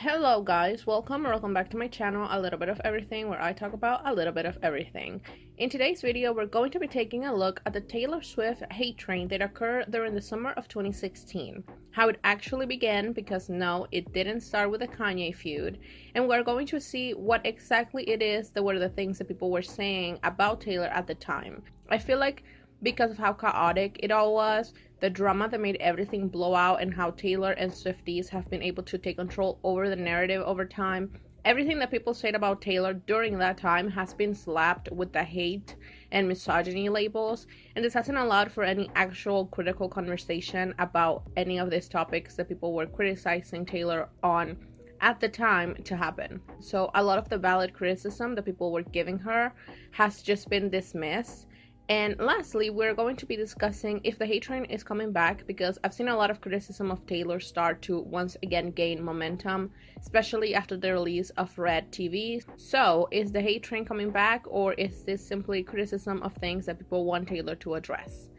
Hello guys, welcome back to my channel, A Little Bit of Everything, where I talk about a little bit of everything. In today's video, we're going to be taking a look at the Taylor Swift hate train that occurred during the summer of 2016. How it actually began, because no, it didn't start with a Kanye feud. And we're going to see what exactly it is that were the things that people were saying about Taylor at the time. I feel like because of how chaotic it all was, the drama that made everything blow out, and how Taylor and Swifties have been able to take control over the narrative over time. Everything that people said about Taylor during that time has been slapped with the hate and misogyny labels, and this hasn't allowed for any actual critical conversation about any of these topics that people were criticizing Taylor on at the time to happen. So a lot of the valid criticism that people were giving her has just been dismissed. And lastly, we're going to be discussing if the hate train is coming back, because I've seen a lot of criticism of Taylor start to once again gain momentum, especially after the release of Red TV. So, is the hate train coming back, or is this simply criticism of things that people want Taylor to address?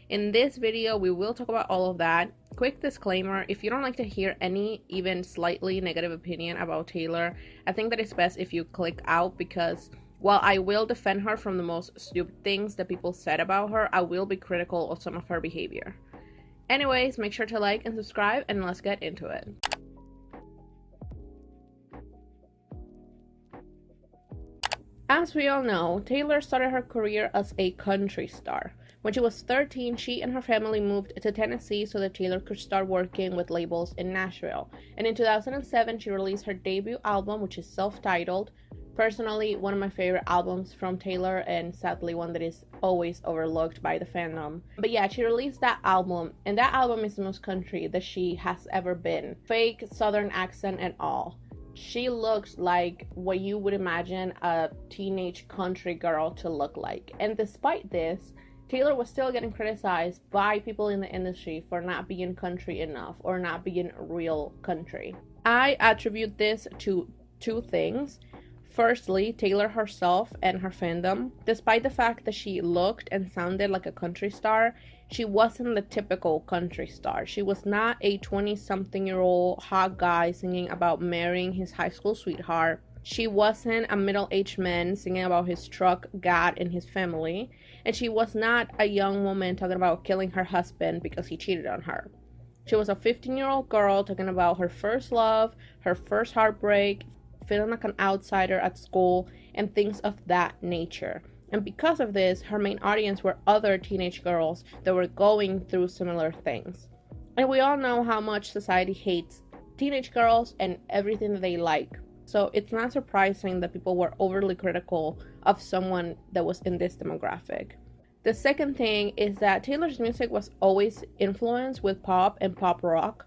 In this video, we will talk about all of that. Quick disclaimer, if you don't like to hear any even slightly negative opinion about Taylor, I think that it's best if you click out, because while I will defend her from the most stupid things that people said about her, I will be critical of some of her behavior. Anyways, make sure to like and subscribe, and let's get into it. As we all know, Taylor started her career as a country star. When she was 13, she and her family moved to Tennessee so that Taylor could start working with labels in Nashville. And in 2007, she released her debut album, which is self-titled. Personally, one of my favorite albums from Taylor, and sadly one that is always overlooked by the fandom. But yeah, she released that album, and that album is the most country that she has ever been. Fake southern accent and all. She looks like what you would imagine a teenage country girl to look like. And despite this, Taylor was still getting criticized by people in the industry for not being country enough, or not being real country. I attribute this to two things. Firstly, Taylor herself and her fandom. Despite the fact that she looked and sounded like a country star, she wasn't the typical country star. She was not a 20-something-year-old hot guy singing about marrying his high school sweetheart. She wasn't a middle-aged man singing about his truck, God, and his family. And she was not a young woman talking about killing her husband because he cheated on her. She was a 15-year-old girl talking about her first love, her first heartbreak, feeling like an outsider at school, and things of that nature. And because of this, her main audience were other teenage girls that were going through similar things. And we all know how much society hates teenage girls and everything that they like. So it's not surprising that people were overly critical of someone that was in this demographic. The second thing is that Taylor's music was always influenced with pop and pop rock.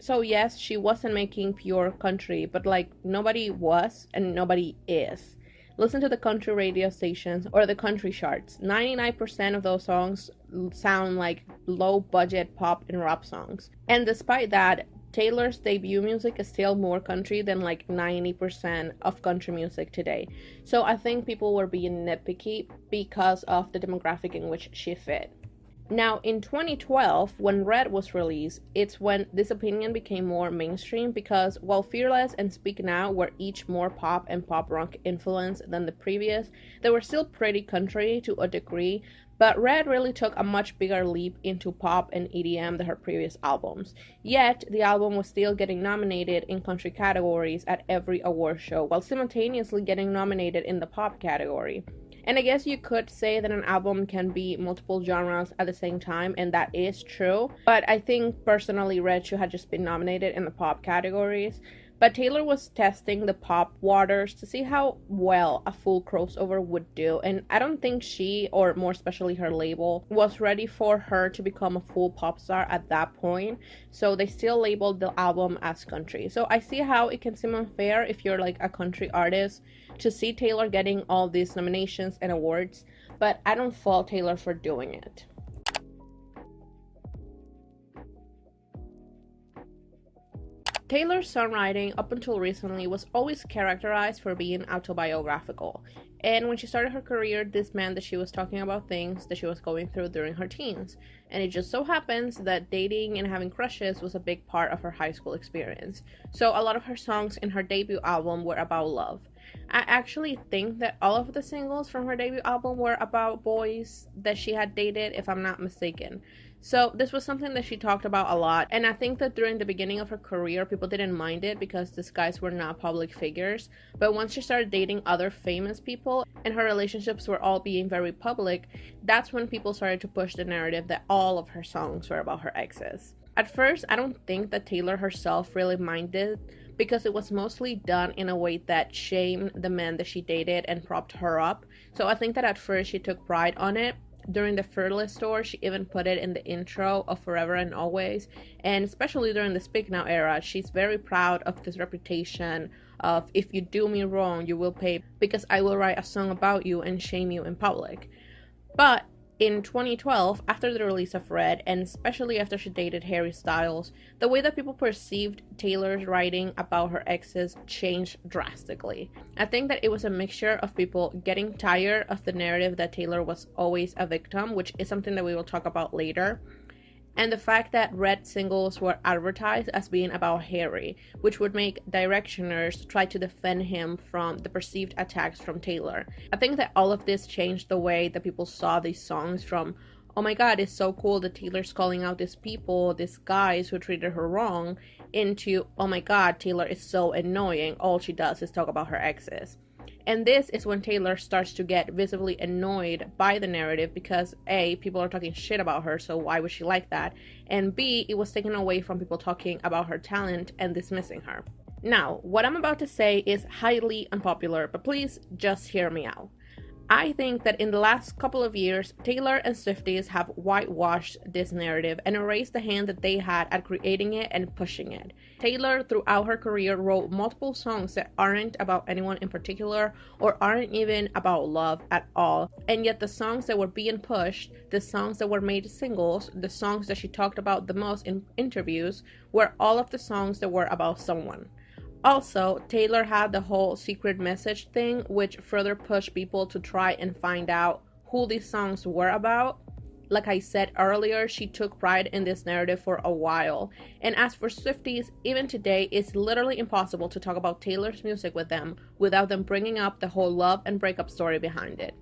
So yes, she wasn't making pure country, but like nobody was and nobody is. Listen to the country radio stations or the country charts. 99% of those songs sound like low budget pop and rap songs. And despite that, Taylor's debut music is still more country than like 90% of country music today. So I think people were being nitpicky because of the demographic in which she fit. Now, in 2012, when Red was released, it's when this opinion became more mainstream, because while Fearless and Speak Now were each more pop and pop rock influenced than the previous, they were still pretty country to a degree, but Red really took a much bigger leap into pop and EDM than her previous albums. Yet, the album was still getting nominated in country categories at every award show, while simultaneously getting nominated in the pop category. And I guess you could say that an album can be multiple genres at the same time, and that is true. But I think personally Red should have just been nominated in the pop categories. But Taylor was testing the pop waters to see how well a full crossover would do, and I don't think she, or more especially her label, was ready for her to become a full pop star at that point, so they still labeled the album as country. So I see how it can seem unfair if you're like a country artist to see Taylor getting all these nominations and awards, but I don't fault Taylor for doing it. Taylor's songwriting up until recently was always characterized for being autobiographical, And when she started her career, this meant that she was talking about things that she was going through during her teens. And it just so happens that dating and having crushes was a big part of her high school experience. So a lot of her songs in her debut album were about love. I actually think that all of the singles from her debut album were about boys that she had dated, if I'm not mistaken. So this was something that she talked about a lot, and I think that during the beginning of her career, people didn't mind it because these guys were not public figures. But once she started dating other famous people and her relationships were all being very public, that's when people started to push the narrative that all of her songs were about her exes. At first, I don't think that Taylor herself really minded because it was mostly done in a way that shamed the men that she dated and propped her up. So I think that at first she took pride on it. During the Fearless tour, she even put it in the intro of Forever and Always, and especially during the Speak Now era, she's very proud of this reputation of, if you do me wrong, you will pay, because I will write a song about you and shame you in public. But in 2012, after the release of Red, and especially after she dated Harry Styles, the way that people perceived Taylor's writing about her exes changed drastically. I think that it was a mixture of people getting tired of the narrative that Taylor was always a victim, which is something that we will talk about later, and the fact that Red singles were advertised as being about Harry, which would make directioners try to defend him from the perceived attacks from Taylor. I think that all of this changed the way that people saw these songs from, oh my god, it's so cool that Taylor's calling out these people, these guys who treated her wrong, into, oh my god, Taylor is so annoying, all she does is talk about her exes. And this is when Taylor starts to get visibly annoyed by the narrative because A, people are talking shit about her, so why would she like that? And B, it was taken away from people talking about her talent and dismissing her. Now, what I'm about to say is highly unpopular, but please just hear me out. I think that in the last couple of years, Taylor and Swifties have whitewashed this narrative and erased the hand that they had at creating it and pushing it. Taylor, throughout her career, wrote multiple songs that aren't about anyone in particular or aren't even about love at all. And yet the songs that were being pushed, the songs that were made singles, the songs that she talked about the most in interviews, were all of the songs that were about someone. Also, Taylor had the whole secret message thing, which further pushed people to try and find out who these songs were about. Like I said earlier, she took pride in this narrative for a while. And as for Swifties, even today, it's literally impossible to talk about Taylor's music with them without them bringing up the whole love and breakup story behind it.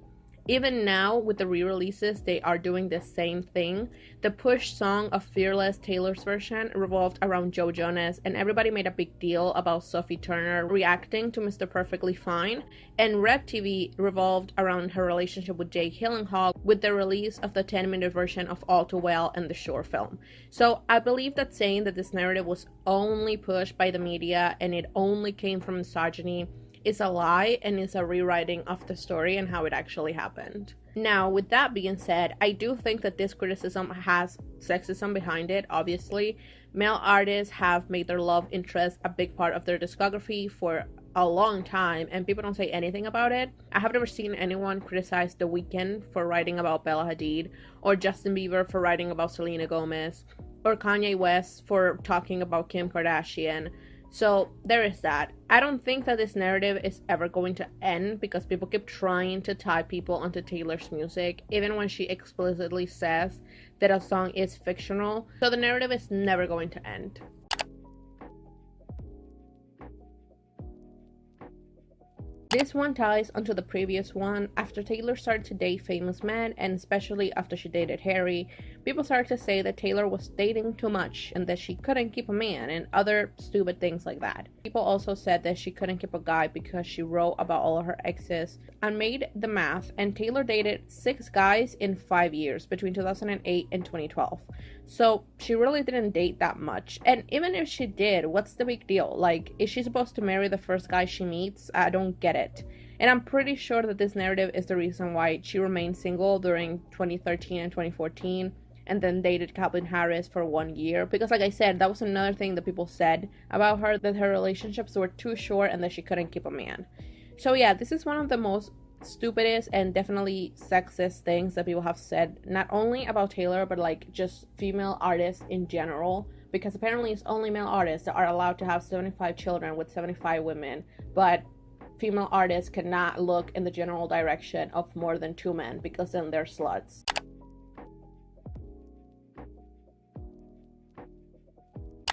Even now, with the re-releases, they are doing the same thing. The push song of Fearless, Taylor's version, revolved around Joe Jonas, and everybody made a big deal about Sophie Turner reacting to Mr. Perfectly Fine. And Red TV revolved around her relationship with Jake Gyllenhaal with the release of the 10-minute version of All Too Well and the Shore film. So I believe that saying that this narrative was only pushed by the media and it only came from misogyny is a lie and is a rewriting of the story and how it actually happened. Now, with that being said, I do think that this criticism has sexism behind it, obviously. Male artists have made their love interest a big part of their discography for a long time, and people don't say anything about it. I have never seen anyone criticize The Weeknd for writing about Bella Hadid, or Justin Bieber for writing about Selena Gomez, or Kanye West for talking about Kim Kardashian. So there is that. I don't think that this narrative is ever going to end because people keep trying to tie people onto Taylor's music, even when she explicitly says that a song is fictional. So the narrative is never going to end. This one ties onto the previous one. After Taylor started to date famous men, and especially after she dated Harry, people started to say that Taylor was dating too much and that she couldn't keep a man and other stupid things like that. People also said that she couldn't keep a guy because she wrote about all of her exes. I made the math, and Taylor dated 6 guys in 5 years between 2008 and 2012. So she really didn't date that much. And even if she did, what's the big deal? Like, is she supposed to marry the first guy she meets? I don't get it. And I'm pretty sure that this narrative is the reason why she remained single during 2013 and 2014 and then dated Calvin Harris for 1 year. Because like I said, that was another thing that people said about her, that her relationships were too short and that she couldn't keep a man. So yeah, this is one of the most stupidest and definitely sexist things that people have said, not only about Taylor, but like just female artists in general, because apparently it's only male artists that are allowed to have 75 children with 75 women, but female artists cannot look in the general direction of more than two men because then they're sluts.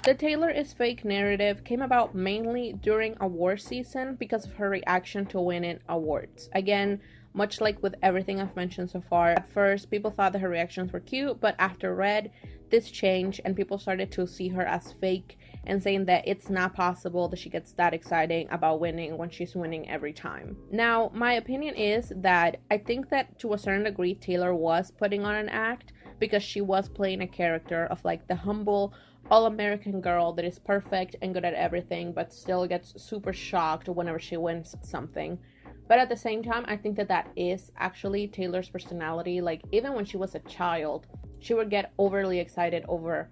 The Taylor is fake narrative came about mainly during award season because of her reaction to winning awards. Again, much like with everything I've mentioned so far, at first people thought that her reactions were cute, but after Red, this changed and people started to see her as fake and saying that it's not possible that she gets that exciting about winning when she's winning every time. Now, my opinion is that I think that to a certain degree Taylor was putting on an act because she was playing a character of like the humble all-American girl that is perfect and good at everything but still gets super shocked whenever she wins something. But at the same time, I think that that is actually Taylor's personality. Like, even when she was a child, she would get overly excited over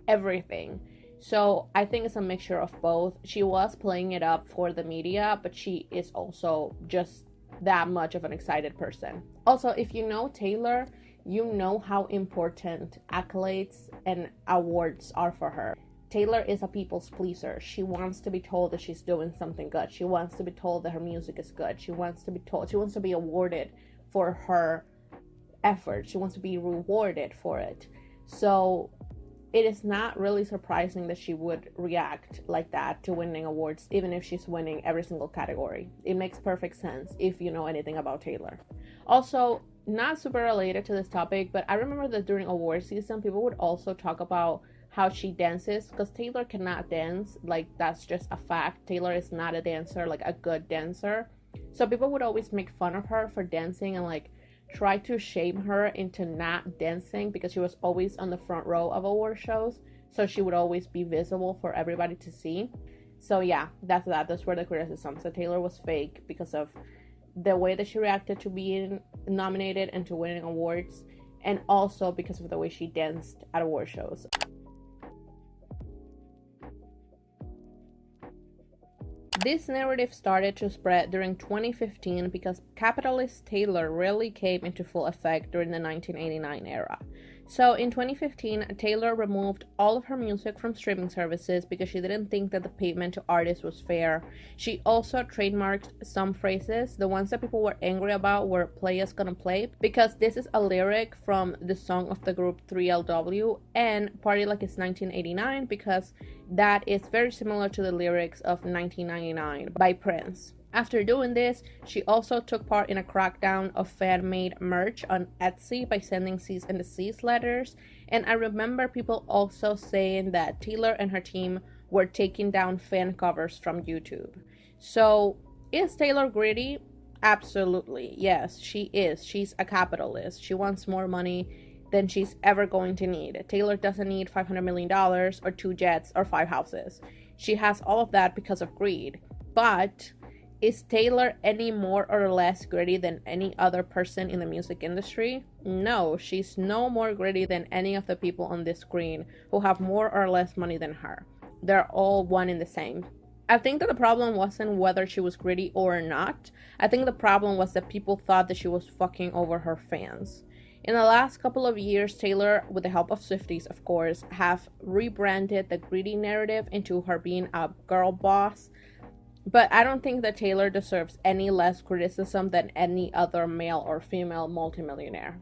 everything. So I think it's a mixture of both. She was playing it up for the media, but she is also just that much of an excited person. Also, if you know Taylor, you know how important accolades and awards are for her. Taylor is a people's pleaser. She wants to be told that she's doing something good. She wants to be told that her music is good. She wants to be awarded for her effort. She wants to be rewarded for it. So it is not really surprising that she would react like that to winning awards, even if she's winning every single category. It makes perfect sense if you know anything about Taylor. Also, not super related to this topic, but I remember that during award season, people would also talk about how she dances, because Taylor cannot dance. Like, that's just a fact. Taylor is not a dancer, like a good dancer. So people would always make fun of her for dancing and like try to shame her into not dancing because she was always on the front row of award shows. So she would always be visible for everybody to see. So yeah, that's that. That's where the criticism. So Taylor was fake because of the way that she reacted to being nominated and to winning awards, and also because of the way she danced at award shows. This narrative started to spread during 2015 because capitalist Taylor really came into full effect during the 1989 era. So in 2015, Taylor removed all of her music from streaming services because she didn't think that the payment to artists was fair. She also trademarked some phrases. The ones that people were angry about were "play is gonna play," because this is a lyric from the song of the group 3LW, and "party like it's 1989" because that is very similar to the lyrics of 1999 by Prince. After doing this, she also took part in a crackdown of fan-made merch on Etsy by sending cease and desist letters. And I remember people also saying that Taylor and her team were taking down fan covers from YouTube. So, is Taylor greedy? Absolutely. Yes, she is. She's a capitalist. She wants more money than she's ever going to need. Taylor doesn't need $500 million or 2 jets or 5 houses. She has all of that because of greed. But is Taylor any more or less greedy than any other person in the music industry? No, she's no more greedy than any of the people on this screen who have more or less money than her. They're all one and the same. I think that the problem wasn't whether she was greedy or not. I think the problem was that people thought that she was fucking over her fans. In the last couple of years, Taylor, with the help of Swifties of course, have rebranded the greedy narrative into her being a girl boss. But I don't think that Taylor deserves any less criticism than any other male or female multimillionaire.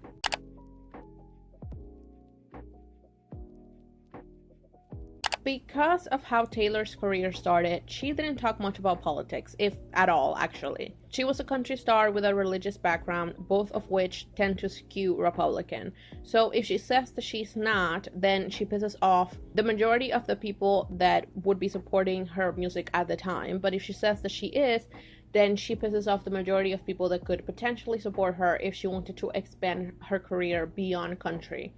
Because of how Taylor's career started, she didn't talk much about politics, if at all, actually. She was a country star with a religious background, both of which tend to skew Republican. So if she says that she's not, then she pisses off the majority of the people that would be supporting her music at the time. But if she says that she is, then she pisses off the majority of people that could potentially support her if she wanted to expand her career beyond country.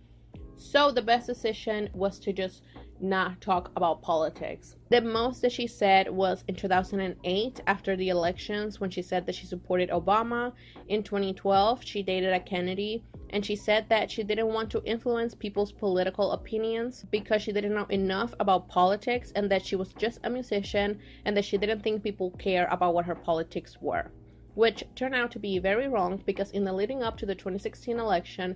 So the best decision was to just not talk about politics. The most that she said was in 2008 after the elections, when she said that she supported Obama. In 2012, she dated a Kennedy, and she said that she didn't want to influence people's political opinions because she didn't know enough about politics, and that she was just a musician, and that she didn't think people care about what her politics were. Which turned out to be very wrong, because in the leading up to the 2016 election,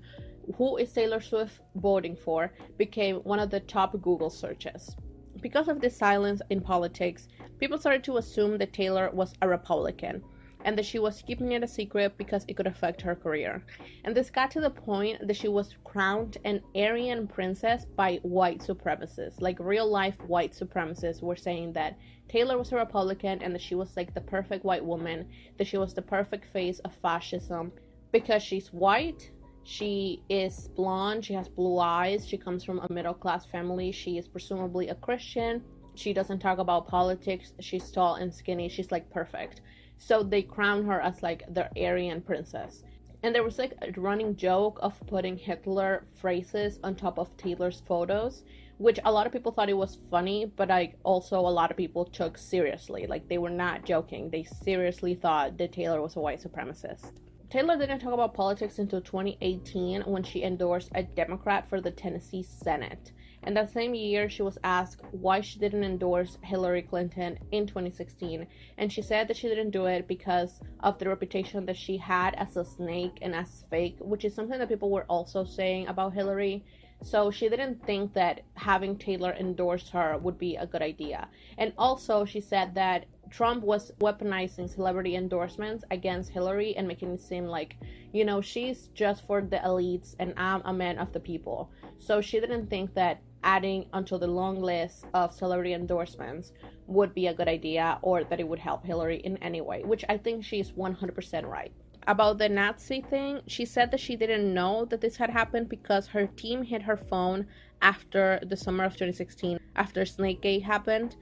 "who is Taylor Swift voting for?" became one of the top Google searches. Because of this silence in politics, people started to assume that Taylor was a Republican and that she was keeping it a secret because it could affect her career. And this got to the point that she was crowned an Aryan princess by white supremacists. Like real life white supremacists were saying that Taylor was a Republican and that she was like the perfect white woman, that she was the perfect face of fascism because she's white. She is blonde, she has blue eyes, she comes from a middle class family, she is presumably a Christian, she doesn't talk about politics, she's tall and skinny, she's like perfect. So they crown her as like their Aryan princess. And there was like a running joke of putting Hitler phrases on top of Taylor's photos, which a lot of people thought it was funny, but also a lot of people took seriously. Like they were not joking, they seriously thought that Taylor was a white supremacist. Taylor didn't talk about politics until 2018 when she endorsed a Democrat for the Tennessee Senate. And that same year, she was asked why she didn't endorse Hillary Clinton in 2016. And she said that she didn't do it because of the reputation that she had as a snake and as fake, which is something that people were also saying about Hillary. So she didn't think that having Taylor endorse her would be a good idea. And also, she said that Trump was weaponizing celebrity endorsements against Hillary and making it seem like, you know, she's just for the elites and I'm a man of the people. So she didn't think that adding onto the long list of celebrity endorsements would be a good idea or that it would help Hillary in any way, which I think she's 100% right. About the Nazi thing, she said that she didn't know that this had happened because her team hid her phone after the summer of 2016, after Snakegate happened,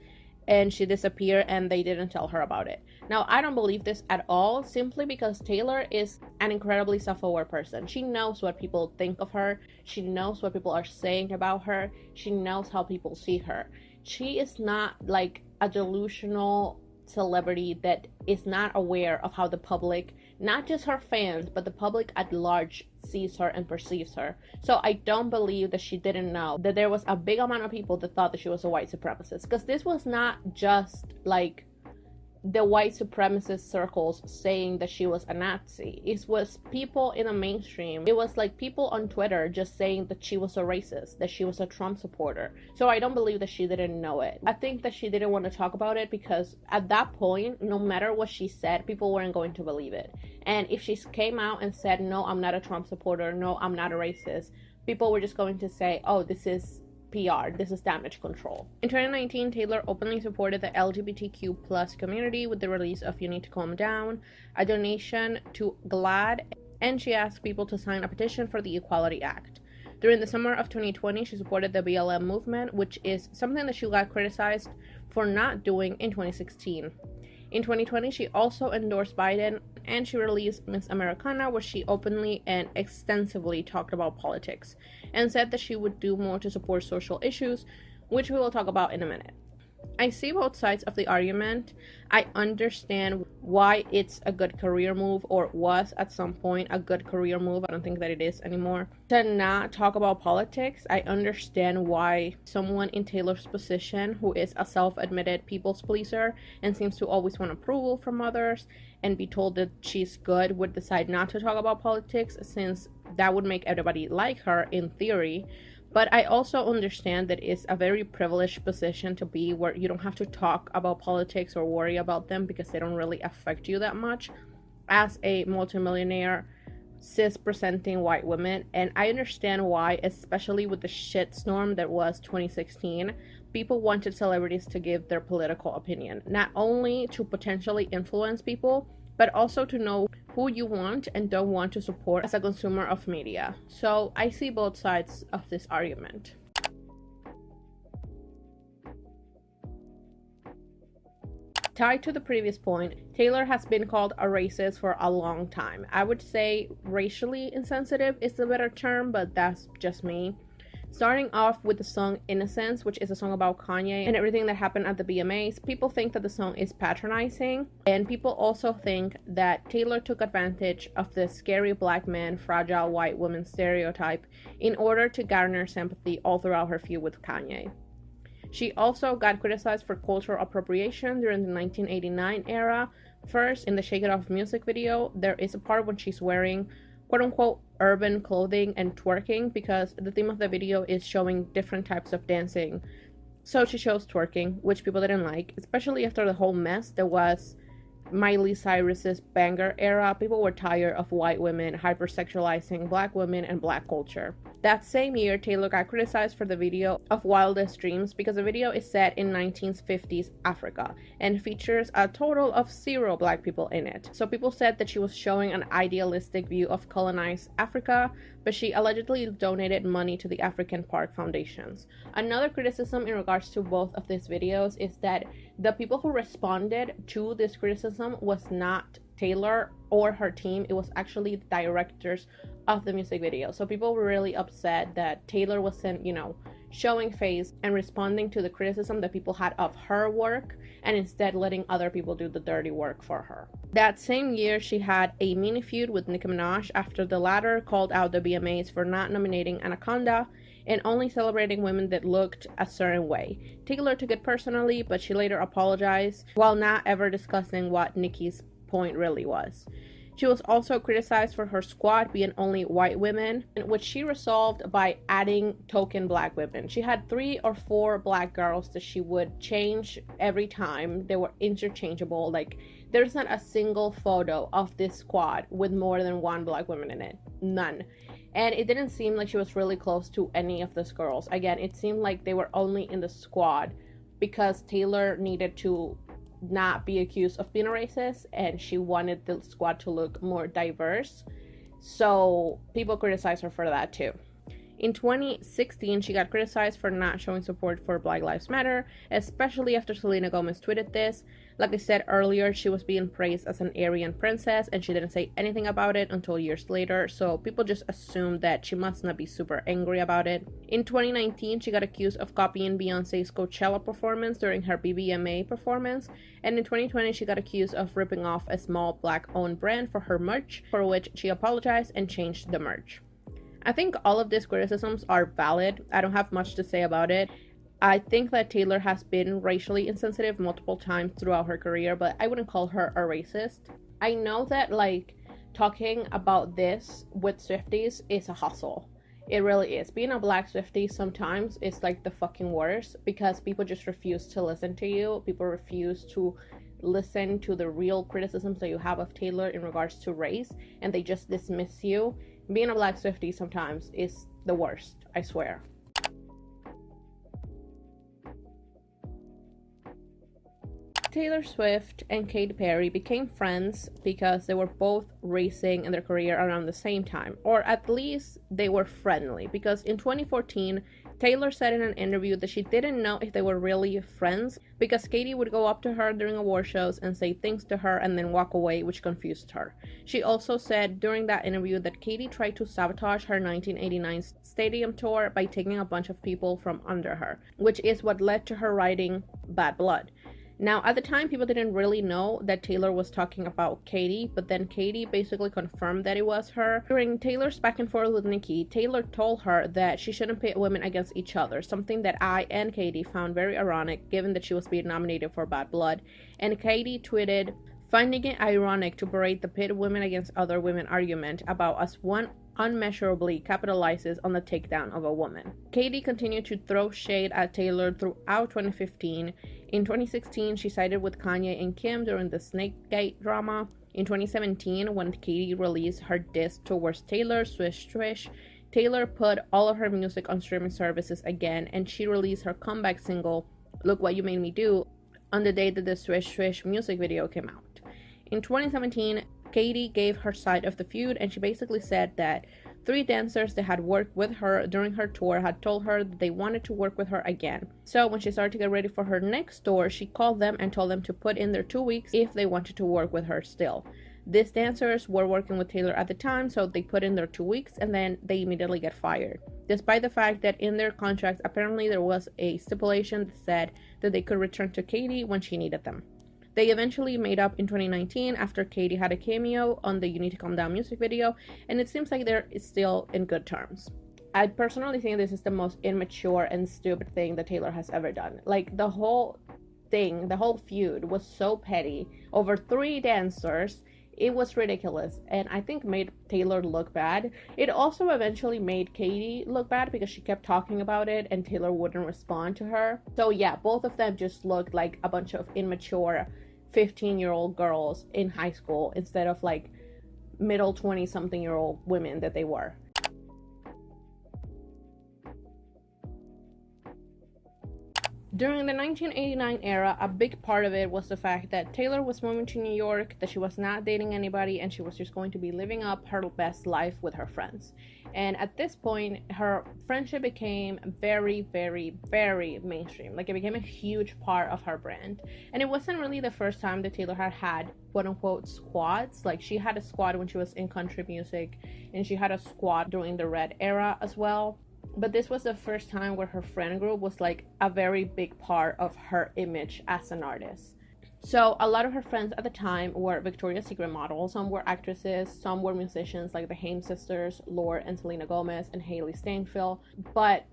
and she disappeared and they didn't tell her about it. Now, I don't believe this at all, simply because Taylor is an incredibly self-aware person. She knows what people think of her. She knows what people are saying about her. She knows how people see her. She is not like a delusional celebrity that is not aware of how the public, not just her fans, but the public at large sees her and perceives her. So I don't believe that she didn't know that there was a big amount of people that thought that she was a white supremacist, because this was not just like the white supremacist circles saying that she was a Nazi. It was people in the mainstream. It was like people on Twitter just saying that she was a racist, that she was a Trump supporter. So I don't believe that she didn't know it. I think that she didn't want to talk about it because at that point, no matter what she said, people weren't going to believe it. And if she came out and said, no, I'm not a Trump supporter, no, I'm not a racist, people were just going to say, oh, this is PR, this is damage control. In 2019, Taylor openly supported the LGBTQ plus community with the release of You Need to Calm Down, a donation to GLAAD, and she asked people to sign a petition for the Equality Act. During the summer of 2020, she supported the BLM movement, which is something that she got criticized for not doing in 2016. In 2020, she also endorsed Biden, and she released Miss Americana, where she openly and extensively talked about politics and said that she would do more to support social issues, which we will talk about in a minute. I see both sides of the argument. I understand why it's a good career move, or was at some point a good career move. I don't think that it is anymore. To not talk about politics, I understand why someone in Taylor's position, who is a self-admitted people's pleaser and seems to always want approval from others and be told that she's good, would decide not to talk about politics, since that would make everybody like her in theory. But I also understand that it's a very privileged position to be, where you don't have to talk about politics or worry about them because they don't really affect you that much as a multimillionaire cis-presenting white woman. And I understand why, especially with the shitstorm that was 2016, people wanted celebrities to give their political opinion, not only to potentially influence people, but also to know who you want and don't want to support as a consumer of media. So I see both sides of this argument. Tied to the previous point, Taylor has been called a racist for a long time. I would say racially insensitive is the better term, but that's just me. Starting off with the song Innocence, which is a song about Kanye and everything that happened at the BMAs, people think that the song is patronizing, and people also think that Taylor took advantage of the scary black man, fragile white woman stereotype in order to garner sympathy all throughout her feud with Kanye. She also got criticized for cultural appropriation during the 1989 era. First, in the Shake It Off music video, there is a part when she's wearing quote-unquote urban clothing and twerking, because the theme of the video is showing different types of dancing, So she chose twerking, which people didn't like, especially after the whole mess that was Miley Cyrus's banger era. People were tired of white women hypersexualizing black women and black culture. That same year, Taylor got criticized for the video of Wildest Dreams because the video is set in 1950s Africa and features a total of 0 black people in it. So people said that she was showing an idealistic view of colonized Africa, but she allegedly donated money to the African Park Foundations. Another criticism in regards to both of these videos is that the people who responded to this criticism was not Taylor or her team. It was actually the directors of the music video. So people were really upset that Taylor wasn't, showing face and responding to the criticism that people had of her work, and instead letting other people do the dirty work for her. That same year, she had a mini feud with Nicki Minaj after the latter called out the VMAs for not nominating Anaconda and only celebrating women that looked a certain way. Taylor took it personally, but she later apologized while not ever discussing what Nicki's point really was. She was also criticized for her squad being only white women, which she resolved by adding token black women. She had 3 or 4 black girls that she would change every time. They were interchangeable. Like, there's not a single photo of this squad with more than 1 black woman in it. None. And it didn't seem like she was really close to any of those girls. Again, it seemed like they were only in the squad because Taylor needed to not be accused of being a racist, and she wanted the squad to look more diverse. So people criticized her for that too. In 2016, she got criticized for not showing support for Black Lives Matter, especially after Selena Gomez tweeted this. Like I said earlier, she was being praised as an Aryan princess, and she didn't say anything about it until years later, so people just assumed that she must not be super angry about it. In 2019, she got accused of copying Beyonce's Coachella performance during her BBMA performance, and in 2020, she got accused of ripping off a small Black-owned brand for her merch, for which she apologized and changed the merch. I think all of these criticisms are valid. I don't have much to say about it. I think that Taylor has been racially insensitive multiple times throughout her career, but I wouldn't call her a racist. I know that, talking about this with Swifties is a hustle. It really is. Being a black Swiftie sometimes is like the fucking worst because people just refuse to listen to you. People refuse to listen to the real criticisms that you have of Taylor in regards to race, and they just dismiss you. Being a black Swiftie sometimes is the worst, I swear. Taylor Swift and Katy Perry became friends because they were both racing in their career around the same time, or at least they were friendly, because in 2014, Taylor said in an interview that she didn't know if they were really friends because Katy would go up to her during award shows and say things to her and then walk away, which confused her. She also said during that interview that Katy tried to sabotage her 1989 stadium tour by taking a bunch of people from under her, which is what led to her writing Bad Blood. Now, at the time, people didn't really know that Taylor was talking about Katy, but then Katy basically confirmed that it was her. During Taylor's back and forth with Nicki, Taylor told her that she shouldn't pit women against each other, something that I and Katy found very ironic given that she was being nominated for Bad Blood. And Katy tweeted, finding it ironic to parade the pit women against other women argument about as one unmeasurably capitalizes on the takedown of a woman. Katy continued to throw shade at Taylor throughout 2015. In 2016, she sided with Kanye and Kim during the Snakegate drama. In 2017, when Katy released her diss towards Taylor, Swish Swish, Taylor put all of her music on streaming services again, and she released her comeback single, Look What You Made Me Do, on the day that the Swish Swish music video came out. In 2017, Katy gave her side of the feud, and she basically said that 3 dancers that had worked with her during her tour had told her that they wanted to work with her again. So when she started to get ready for her next tour, she called them and told them to put in their 2 weeks if they wanted to work with her still. These dancers were working with Taylor at the time, so they put in their 2 weeks and then they immediately get fired. Despite the fact that in their contracts, apparently there was a stipulation that said that they could return to Katy when she needed them. They eventually made up in 2019 after Katy had a cameo on the You Need to Calm Down music video, and it seems like they're still in good terms. I personally think this is the most immature and stupid thing that Taylor has ever done. Like, the whole thing, the whole feud was so petty over 3 dancers. It was ridiculous, and I think made Taylor look bad. It also eventually made Katie look bad because she kept talking about it and Taylor wouldn't respond to her. So yeah, both of them just looked like a bunch of immature 15-year-old girls in high school instead of like middle 20-something-year-old women that they were. During the 1989 era, a big part of it was the fact that Taylor was moving to New York, that she was not dating anybody, and she was just going to be living up her best life with her friends. And at this point, her friendship became very, very, very mainstream. Like, it became a huge part of her brand. And it wasn't really the first time that Taylor had quote-unquote squads. Like, she had a squad when she was in country music, and she had a squad during the Red era as well. But this was the first time where her friend group was like a very big part of her image as an artist. So a lot of her friends at the time were Victoria's Secret models. Some were actresses, some were musicians like the Haim sisters, Lorde and Selena Gomez, and Haley Steinfeld. But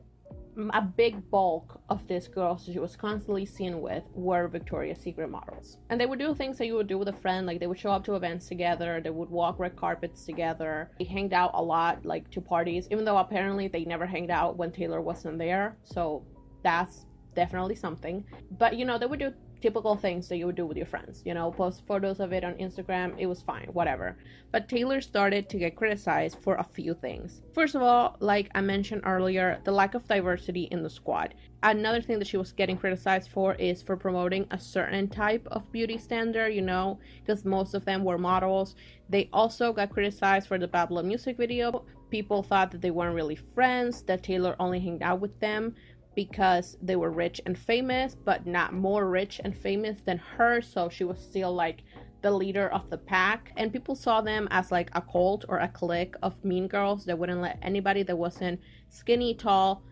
a big bulk of these girls she was constantly seen with were Victoria's Secret models. And they would do things that you would do with a friend, like they would show up to events together, they would walk red carpets together, they hanged out a lot, like to parties, even though apparently they never hanged out when Taylor wasn't there, so that's definitely something. But you know, they would do typical things that you would do with your friends, you know, post photos of it on Instagram. It was fine, whatever. But Taylor started to get criticized for a few things. First of all, like I mentioned earlier, the lack of diversity in the squad. Another thing that she was getting criticized for is for promoting a certain type of beauty standard, you know, because most of them were models. They also got criticized for the Bad Blood music video. People thought that they weren't really friends, that Taylor only hanged out with them because they were rich and famous, but not more rich and famous than her, so she was still like the leader of the pack. And people saw them as like a cult or a clique of mean girls that wouldn't let anybody that wasn't skinny, tall,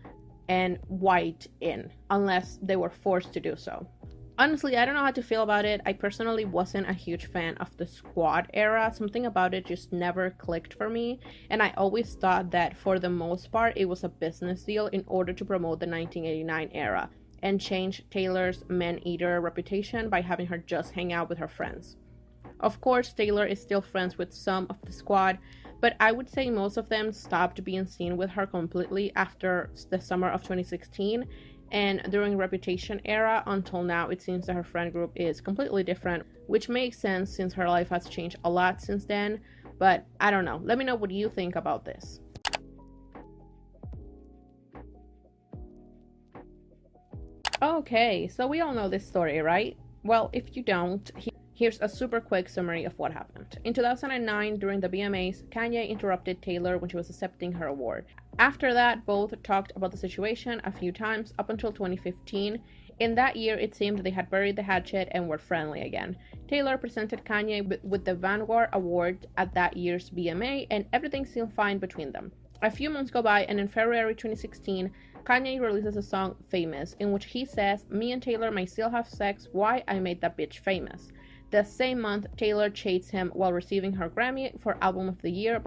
and white in unless they were forced to do so. Honestly, I don't know how to feel about it. I personally wasn't a huge fan of the squad era. Something about it just never clicked for me. And I always thought that for the most part, it was a business deal in order to promote the 1989 era and change Taylor's man-eater reputation by having her just hang out with her friends. Of course, Taylor is still friends with some of the squad, but I would say most of them stopped being seen with her completely after the summer of 2016. And during Reputation era until now, it seems that her friend group is completely different, which makes sense since her life has changed a lot since then. But I don't know. Let me know what you think about this. Okay, so we all know this story, right? Well, if you don't, here's a super quick summary of what happened. In 2009, during the BMAs, Kanye interrupted Taylor when she was accepting her award. After that, both talked about the situation a few times up until 2015. In that year, it seemed they had buried the hatchet and were friendly again. Taylor presented Kanye with the Vanguard Award at that year's BMA, and everything seemed fine between them. A few months go by, and in February 2016, Kanye releases a song, Famous, in which he says, "Me and Taylor may still have sex, why I made that bitch famous." The same month, Taylor chased him while receiving her Grammy for Album of the Year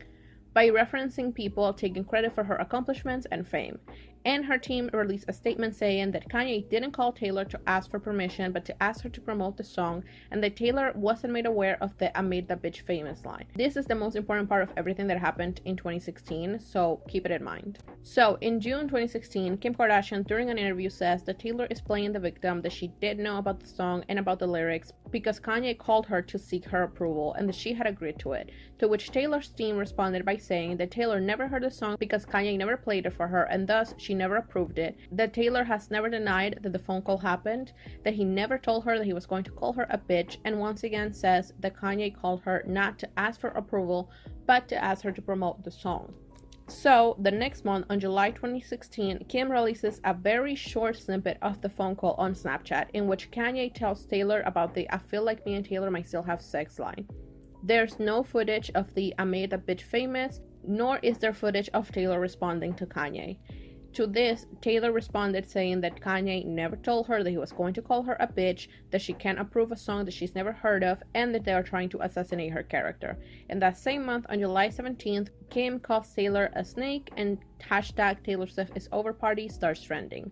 by referencing people taking credit for her accomplishments and fame. And her team released a statement saying that Kanye didn't call Taylor to ask for permission, but to ask her to promote the song, and that Taylor wasn't made aware of the "I made that bitch famous" line. This is the most important part of everything that happened in 2016, so keep it in mind. So, in June 2016, Kim Kardashian, during an interview, says that Taylor is playing the victim, that she did know about the song and about the lyrics because Kanye called her to seek her approval, and that she had agreed to it. To which Taylor's team responded by saying that Taylor never heard the song because Kanye never played it for her, and thus she never approved it, that Taylor has never denied that the phone call happened, that he never told her that he was going to call her a bitch, and once again says that Kanye called her not to ask for approval, but to ask her to promote the song. So, the next month, on July 2016, Kim releases a very short snippet of the phone call on Snapchat, in which Kanye tells Taylor about the "I feel like me and Taylor might still have sex" line. There's no footage of the "I made a bitch famous," nor is there footage of Taylor responding to Kanye. To this, Taylor responded saying that Kanye never told her that he was going to call her a bitch, that she can't approve a song that she's never heard of, and that they are trying to assassinate her character. In that same month, on July 17th, Kim calls Taylor a snake, and hashtag Taylor Swift is over party starts trending.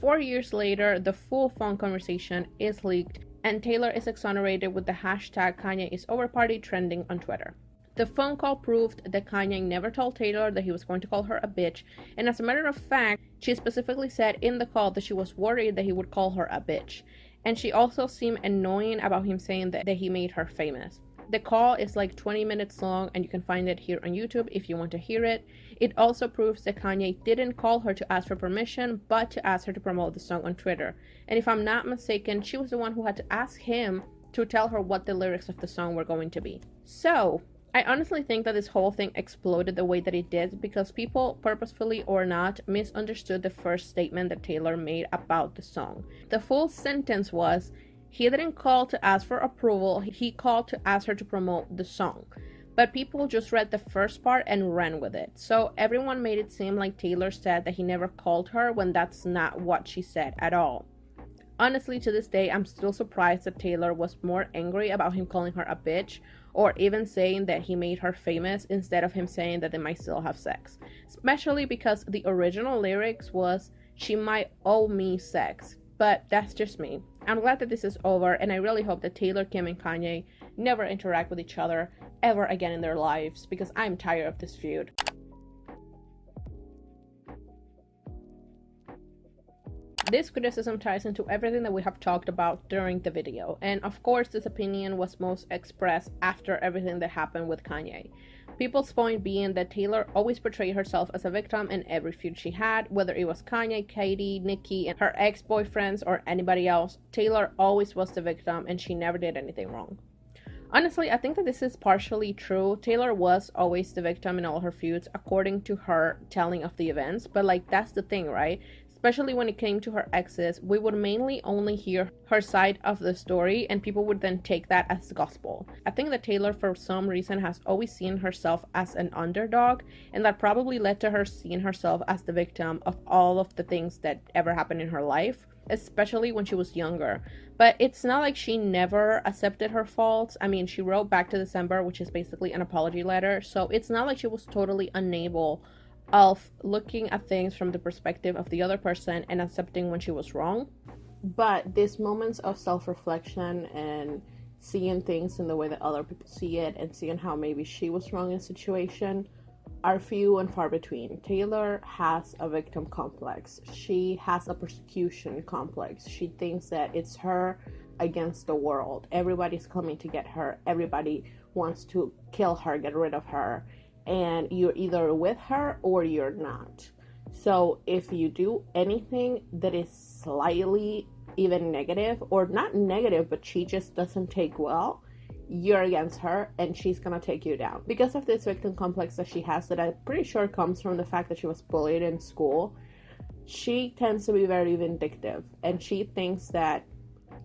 4 years later, the full phone conversation is leaked, and Taylor is exonerated with the hashtag Kanye is over party trending on Twitter. The phone call proved that Kanye never told Taylor that he was going to call her a bitch, and as a matter of fact, she specifically said in the call that she was worried that he would call her a bitch. And she also seemed annoying about him saying that he made her famous. The call is like 20 minutes long, and you can find it here on YouTube if you want to hear it. It also proves that Kanye didn't call her to ask for permission, but to ask her to promote the song on Twitter. And if I'm not mistaken, she was the one who had to ask him to tell her what the lyrics of the song were going to be. So, I honestly think that this whole thing exploded the way that it did because people, purposefully or not, misunderstood the first statement that Taylor made about the song. The full sentence was, he didn't call to ask for approval, he called to ask her to promote the song. But people just read the first part and ran with it. So everyone made it seem like Taylor said that he never called her when that's not what she said at all. Honestly, to this day, I'm still surprised that Taylor was more angry about him calling her a bitch, or even saying that he made her famous instead of him saying that they might still have sex. Especially because the original lyrics was, she might owe me sex. But that's just me. I'm glad that this is over, and I really hope that Taylor, Kim, and Kanye never interact with each other ever again in their lives, because I'm tired of this feud. This criticism ties into everything that we have talked about during the video, and of course this opinion was most expressed after everything that happened with Kanye. People's point being that Taylor always portrayed herself as a victim in every feud she had, whether it was Kanye, Katie, Nicki, and her ex-boyfriends, or anybody else. Taylor always was the victim and she never did anything wrong. Honestly, I think that this is partially true. Taylor was always the victim in all her feuds, according to her telling of the events, but like that's the thing, right? Especially when it came to her exes, we would mainly only hear her side of the story and people would then take that as gospel. I think that Taylor for some reason has always seen herself as an underdog, and that probably led to her seeing herself as the victim of all of the things that ever happened in her life, especially when she was younger. But it's not like she never accepted her faults. I mean, she wrote Back to December, which is basically an apology letter, so it's not like she was totally unable of looking at things from the perspective of the other person and accepting when she was wrong. But these moments of self-reflection and seeing things in the way that other people see it and seeing how maybe she was wrong in a situation are few and far between. Taylor has a victim complex. She has a persecution complex. She thinks that it's her against the world. Everybody's coming to get her. Everybody wants to kill her, get rid of her. And you're either with her or you're not. So if you do anything that is slightly even negative, or not negative, but she just doesn't take well, you're against her and she's gonna take you down. Because of this victim complex that she has, that I'm pretty sure comes from the fact that she was bullied in school, she tends to be very vindictive. And she thinks that,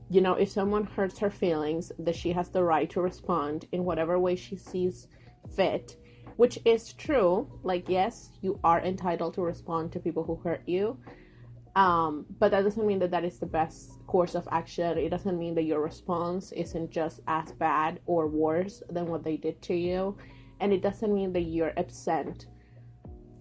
you know, if someone hurts her feelings, that she has the right to respond in whatever way she sees fit. Which is true. Like, yes, you are entitled to respond to people who hurt you. But that doesn't mean that that is the best course of action. It doesn't mean that your response isn't just as bad or worse than what they did to you. And it doesn't mean that you're absent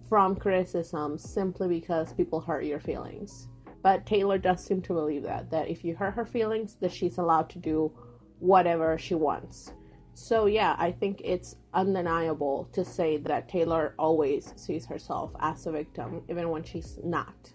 from criticism simply because people hurt your feelings. But Taylor does seem to believe that if you hurt her feelings, that she's allowed to do whatever she wants. So yeah, I think it's undeniable to say that Taylor always sees herself as a victim, even when she's not.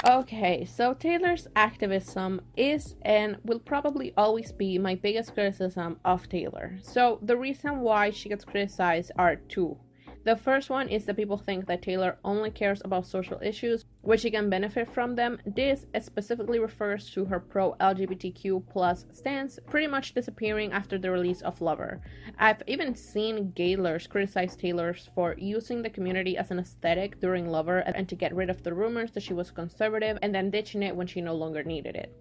Okay, so Taylor's activism is and will probably always be my biggest criticism of Taylor. So the reason why she gets criticized are two. The first one is that people think that Taylor only cares about social issues, which she can benefit from them. This specifically refers to her pro-LGBTQ+ stance pretty much disappearing after the release of Lover. I've even seen Gaylors criticize Taylor for using the community as an aesthetic during Lover and to get rid of the rumors that she was conservative and then ditching it when she no longer needed it.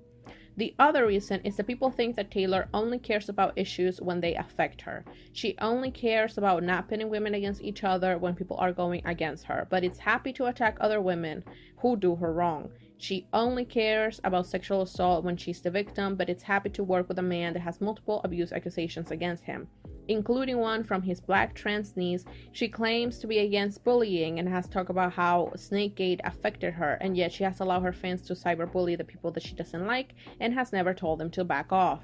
The other reason is that people think that Taylor only cares about issues when they affect her. She only cares about not pitting women against each other when people are going against her, but is happy to attack other women who do her wrong. She only cares about sexual assault when she's the victim, but is happy to work with a man that has multiple abuse accusations against him. including one from his black trans niece. She claims to be against bullying and has talked about how Snakegate affected her, and yet she has allowed her fans to cyberbully the people that she doesn't like and has never told them to back off.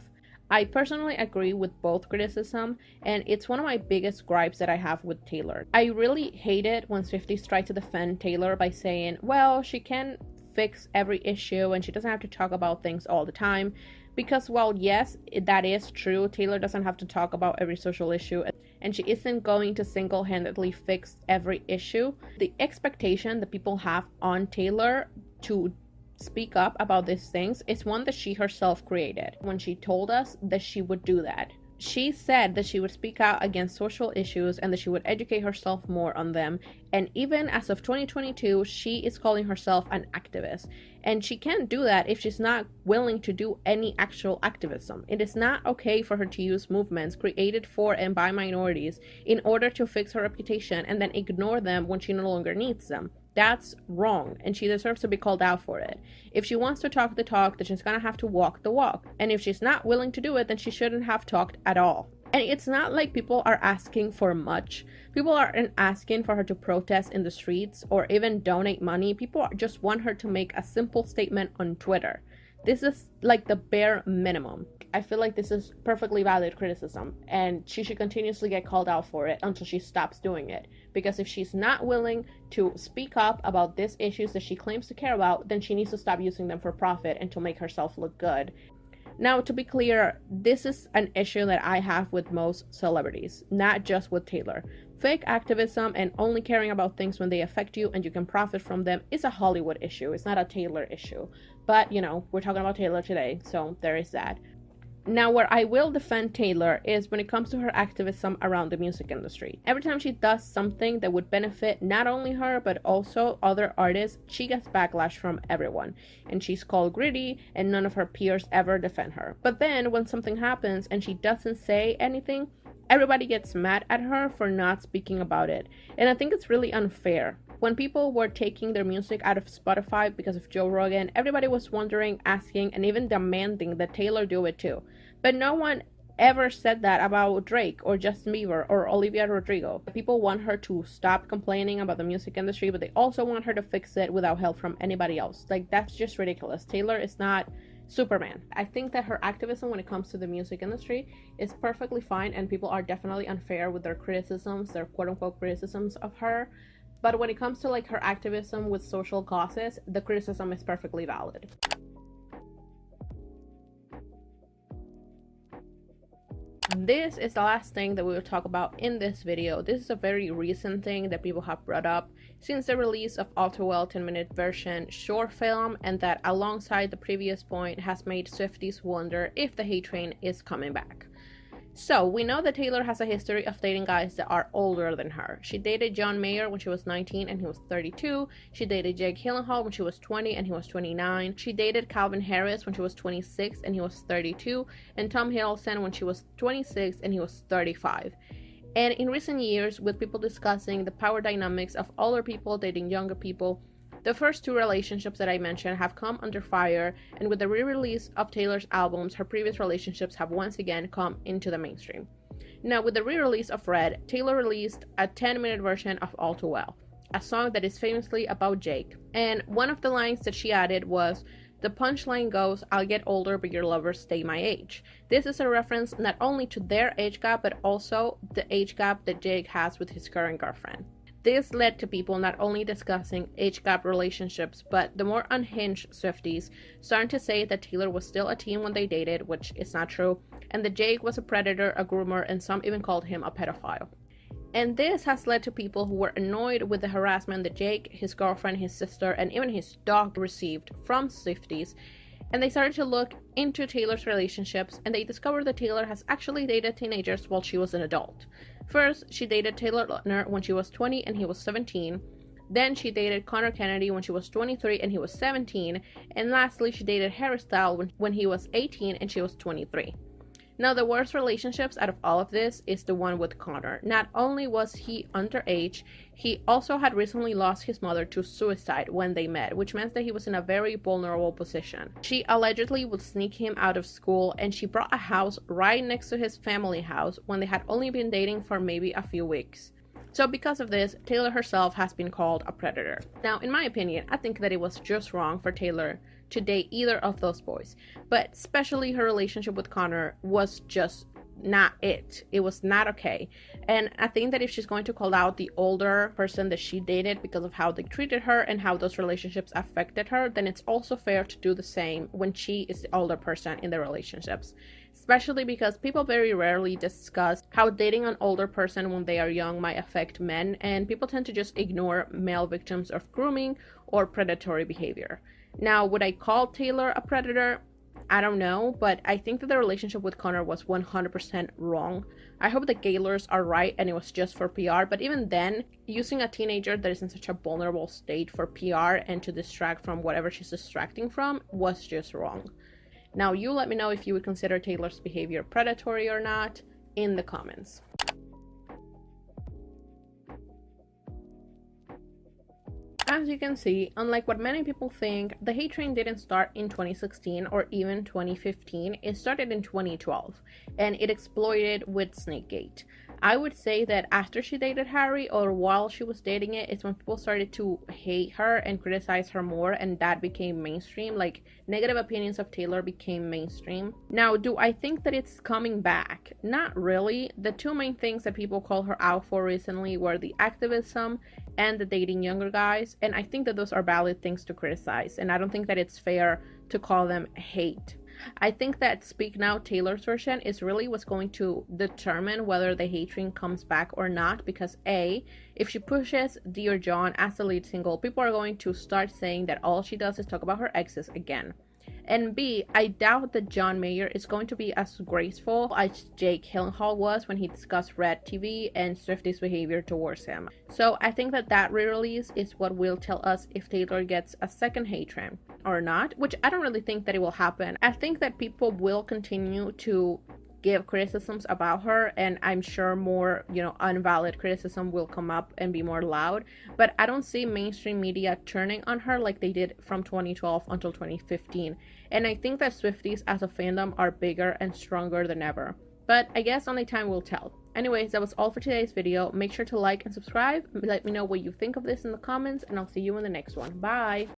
I personally agree with both criticism, and it's one of my biggest gripes that I have with Taylor. I really hate it when Swifties try to defend Taylor by saying, well, she can fix every issue and she doesn't have to talk about things all the time. Because while yes, that is true, Taylor doesn't have to talk about every social issue and she isn't going to single-handedly fix every issue. The expectation that people have on Taylor to speak up about these things is one that she herself created when she told us that she would do that. She said that she would speak out against social issues and that she would educate herself more on them. And even as of 2022, she is calling herself an activist. And she can't do that if she's not willing to do any actual activism. It is not okay for her to use movements created for and by minorities in order to fix her reputation and then ignore them when she no longer needs them. That's wrong, and she deserves to be called out for it. If she wants to talk the talk, then she's gonna have to walk the walk. And if she's not willing to do it, then she shouldn't have talked at all. And it's not like people are asking for much. People aren't asking for her to protest in the streets or even donate money. People just want her to make a simple statement on Twitter. This is like the bare minimum. I feel like this is perfectly valid criticism, and she should continuously get called out for it until she stops doing it. Because if she's not willing to speak up about these issues that she claims to care about, then she needs to stop using them for profit and to make herself look good. Now, to be clear, this is an issue that I have with most celebrities, not just with Taylor. Fake activism and only caring about things when they affect you and you can profit from them is a Hollywood issue. It's not a Taylor issue. But, you know, we're talking about Taylor today, so there is that. Now, where I will defend Taylor is when it comes to her activism around the music industry. Every time she does something that would benefit not only her, but also other artists, she gets backlash from everyone. And she's called greedy, and none of her peers ever defend her. But then, when something happens and she doesn't say anything, everybody gets mad at her for not speaking about it. And I think it's really unfair. When people were taking their music out of Spotify because of Joe Rogan, everybody was wondering, asking, and even demanding that Taylor do it too. But no one ever said that about Drake or Justin Bieber or Olivia Rodrigo. People want her to stop complaining about the music industry, but they also want her to fix it without help from anybody else. Like, that's just ridiculous. Taylor is not Superman. I think that her activism when it comes to the music industry is perfectly fine, and people are definitely unfair with their criticisms, their quote-unquote criticisms of her. But when it comes to like her activism with social causes, the criticism is perfectly valid. This is the last thing that we will talk about in this video. This is a very recent thing that people have brought up since the release of All Too Well 10-minute version short film, and that alongside the previous point has made Swifties wonder if the hate train is coming back. So, we know that Taylor has a history of dating guys that are older than her. She dated John Mayer when she was 19 and he was 32. She dated Jake Gyllenhaal when she was 20 and he was 29. She dated Calvin Harris when she was 26 and he was 32. And Tom Hiddleston when she was 26 and he was 35. And in recent years, with people discussing the power dynamics of older people dating younger people, the first two relationships that I mentioned have come under fire, and with the re-release of Taylor's albums, her previous relationships have once again come into the mainstream. Now, with the re-release of Red, Taylor released a 10-minute version of All Too Well, a song that is famously about Jake. And one of the lines that she added was, the punchline goes, I'll get older but your lovers stay my age. This is a reference not only to their age gap, but also the age gap that Jake has with his current girlfriend. This led to people not only discussing age gap relationships, but the more unhinged Swifties starting to say that Taylor was still a teen when they dated, which is not true, and that Jake was a predator, a groomer, and some even called him a pedophile. And this has led to people who were annoyed with the harassment that Jake, his girlfriend, his sister, and even his dog received from Swifties, and they started to look into Taylor's relationships, and they discovered that Taylor has actually dated teenagers while she was an adult. First, she dated Taylor Lautner when she was 20 and he was 17. Then she dated Connor Kennedy when she was 23 and he was 17. And lastly, she dated Harry Styles when he was 18 and she was 23. Now, the worst relationships out of all of this is the one with Connor. Not only was he underage, he also had recently lost his mother to suicide when they met, which meant that he was in a very vulnerable position. She allegedly would sneak him out of school, and she bought a house right next to his family house when they had only been dating for maybe a few weeks. So because of this, Taylor herself has been called a predator. Now, in my opinion, I think that it was just wrong for Taylor to date either of those boys, but especially her relationship with Connor was just not it. It was not okay. And I think that if she's going to call out the older person that she dated because of how they treated her and how those relationships affected her, then it's also fair to do the same when she is the older person in the relationships. Especially because people very rarely discuss how dating an older person when they are young might affect men, and people tend to just ignore male victims of grooming or predatory behavior. Now, would I call Taylor a predator? I don't know, but I think that the relationship with Connor was 100% wrong. I hope the Gaylors are right and it was just for PR, but even then, using a teenager that is in such a vulnerable state for PR and to distract from whatever she's distracting from was just wrong. Now, you let me know if you would consider Taylor's behavior predatory or not in the comments. As you can see, unlike what many people think, the hate train didn't start in 2016 or even 2015, it started in 2012, and it exploded with Snakegate. I would say that after she dated Harry, or while she was dating it's when people started to hate her and criticize her more, and that became mainstream. Like, negative opinions of Taylor became mainstream. Now, do I think that it's coming back? Not really. The two main things that people called her out for recently were the activism and the dating younger guys, and I think that those are valid things to criticize, and I don't think that it's fair to call them hate. I think that Speak Now Taylor's version is really what's going to determine whether the hate train comes back or not, because A, if she pushes Dear John as the lead single, people are going to start saying that all she does is talk about her exes again. And B, I doubt that John Mayer is going to be as graceful as Jake Gyllenhaal was when he discussed Red TV and Swifty's behavior towards him. So I think that that re-release is what will tell us if Taylor gets a second hate train or not, which I don't really think that it will happen. I think that people will continue to give criticisms about her, and I'm sure more, unvalid criticism will come up and be more loud, but I don't see mainstream media turning on her like they did from 2012 until 2015, and I think that Swifties as a fandom are bigger and stronger than ever, but I guess only time will tell. Anyways, that was all for today's video. Make sure to like and subscribe. Let me know what you think of this in the comments, and I'll see you in the next one. Bye!